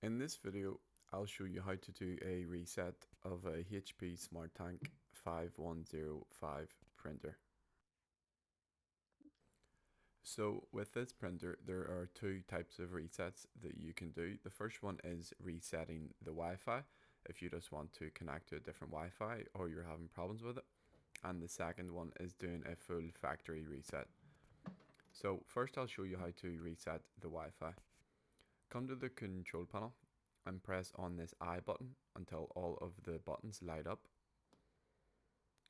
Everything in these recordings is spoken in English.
In this video, I'll show you how to do a reset of a HP SmartTank 5105 printer. So with this printer, there are two types of resets that you can do. The first one is resetting the Wi-Fi if you just want to connect to a different Wi-Fi or you're having problems with it. And the second one is doing a full factory reset. So first I'll show you how to reset the Wi-Fi. Come to the control panel and press on this I button until all of the buttons light up.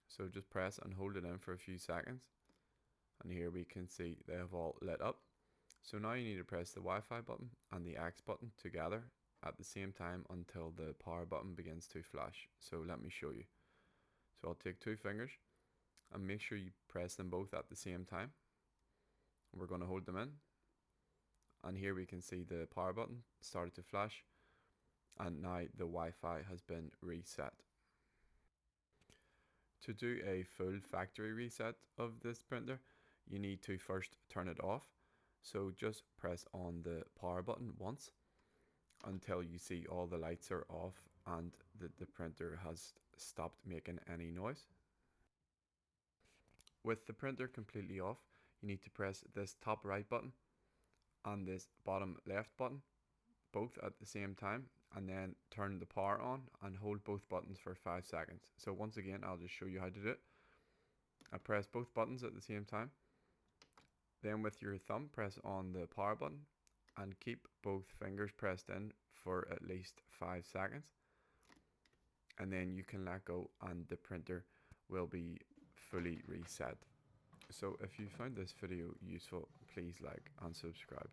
So just press and hold it in for a few seconds, and here we can see they have all lit up. So now you need to press the Wi-Fi button and the X button together at the same time until the power button begins to flash. So let me show you. So I'll take two fingers and make sure you press them both at the same time. We're going to hold them in, and here we can see the power button started to flash, and now the Wi-Fi has been reset. To do a full factory reset of this printer, you need to first turn it off. So just press on the power button once until you see all the lights are off and the printer has stopped making any noise. With the printer completely off, you need to press this top right button and this bottom left button, both at the same time, and then turn the power on and hold both buttons for 5 seconds. So once again, I'll just show you how to do it. I press both buttons at the same time. Then with your thumb, press on the power button and keep both fingers pressed in for at least 5 seconds. And then you can let go and the printer will be fully reset. So if you found this video useful, please like and subscribe.